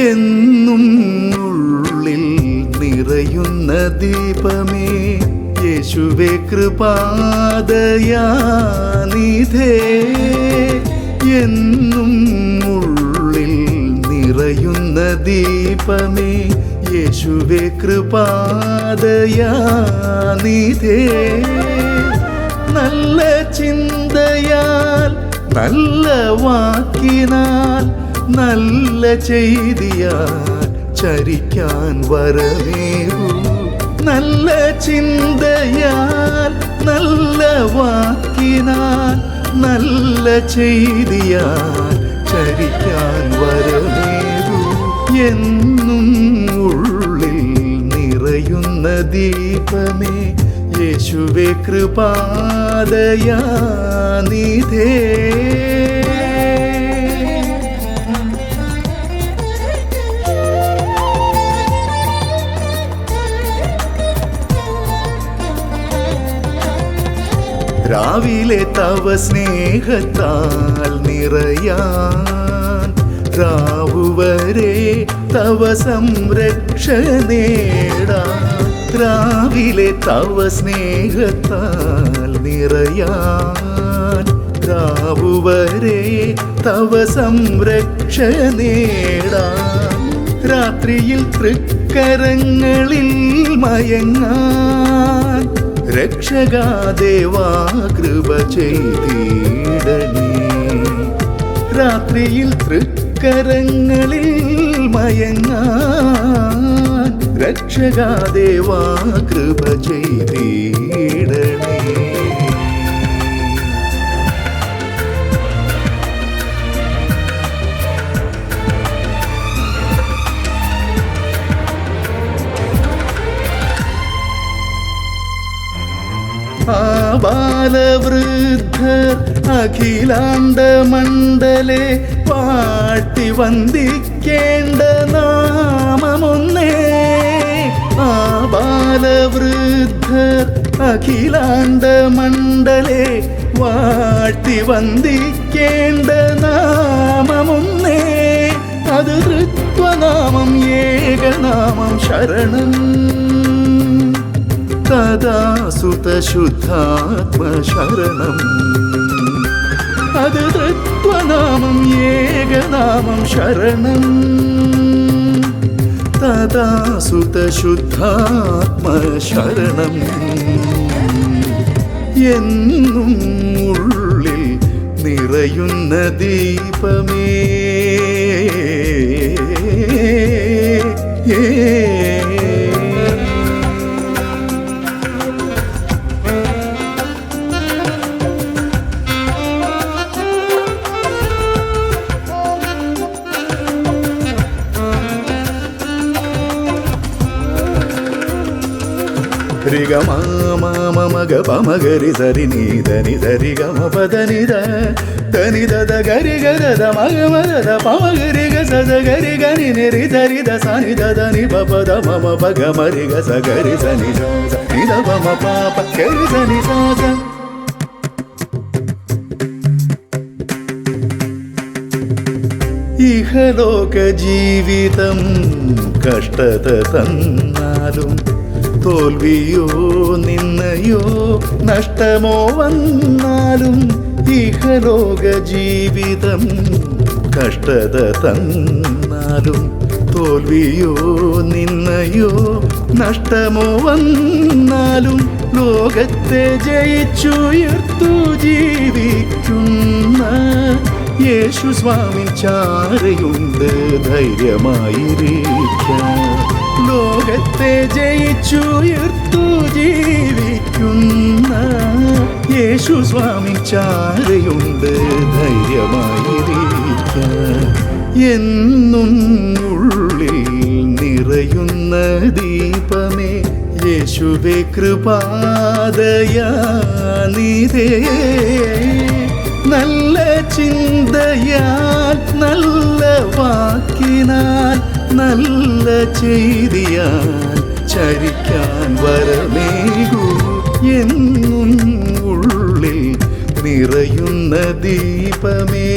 എന്നും ഉള്ളിൽ നിറയുന്ന ദീപമേ യേശുവേ കൃപാദയാനിധേ. എന്നും ഉള്ളിൽ നിറയുന്ന ദീപമേ യേശുവേ കൃപാദയാനിധേ. നല്ല ചിന്തയാൽ നല്ല വാക്കിനാൽ നല്ല ചെയ്തിയാൽ ചരിക്കാൻ വരമേകൂ. നല്ല ചിന്തയാൽ നല്ല വാക്കിനാൽ നല്ല ചെയ്തിയാൽ ചരിക്കാൻ വരമേകൂ. എന്നും ഉള്ളിൽ നിറയുന്ന ദീപമേ യേശുവേ കൃപാദയാനിധേ. രാവിലെ തവ സ്നേഹത്താൽ നിറയാൻ രാവുവരെ തവ സംരക്ഷണേടാൻ. രാവിലെ തവ സ്നേഹത്താൽ നിറയാൻ രാവുവരെ തവ സംരക്ഷണേടാൻ. രാത്രിയിൽ തൃക്കരങ്ങളിൽ മയങ്ങാൻ രക്ഷകാദേവാ കൃപ ചെയ്തിടണേ. രാത്രിയിൽ തൃക്കരങ്ങളിൽ മയങ്ങാൻ രക്ഷകാദേവാ കൃപ ചെയ്തിടണേ. ബാലവൃദ്ധർ അഖിലാണ്ട മണ്ഡലെ പാട്ടി വന്ദിക്കേണ്ട നാമമൊന്നേ. ആ ബാലവൃദ്ധർ അഖിലാണ്ട മണ്ഡലെ വാട്ടി വന്ദിക്കേണ്ട നാമമൊന്നേ. അത് തൃത്വനാമം ഏകനാമം ശരണം. തദാ സുതശുദ്ധാത്മ ശരണം. അത് തൃത്വനാമം ഏകനാമം ശരണം. തദാ സുതശുദ്ധാത്മ ശരണം. എന്നും ഉള്ളിൽ നിറയുന്ന ദീപമേ రిగమగ పమగరి సరి నీదని సరి గమ పదనిద తనిద గరి గద మగ మగ పమగరి గద గరి గని నిరి సరి ద సని దని పద మమ పగ మరి గ సగరి సని నిద మమ పాప గరి సని సాస. ഇഹലോക ജീവിതം കഷ്ടത തന്നാലും തോൽവിയോ നിന്നയോ നഷ്ടമോ വന്നാലും ഇഹലോക ജീവിതം കഷ്ടത തന്നാലും തോൽവിയോ നിന്നയോ നഷ്ടമോ വന്നാലും ലോകത്തെ ജയിച്ചുയർത്തു ജീവിക്കുന്ന യേശു സ്വാമി ചാരയുണ്ട് ധൈര്യമായിരിക്കാം. ലോകത്തെ ജയിച്ചുയർത്തു ജീവിക്കുന്ന യേശു സ്വാമി ചാരയുണ്ട് ധൈര്യമായിരിക്കാൻ. എന്നും ഉള്ളിൽ നിറയുന്ന ദീപമേ യേശുവേ കൃപാദയാനിധേ. നല്ല ചിന്തയാൽ നല്ല വാക്കിനാൽ നല്ല ചെയ്തിയാൽ ചരിക്കാൻ വരമേകൂ. എന്നും ഉള്ളിൽ നിറയുന്ന ദീപമേ.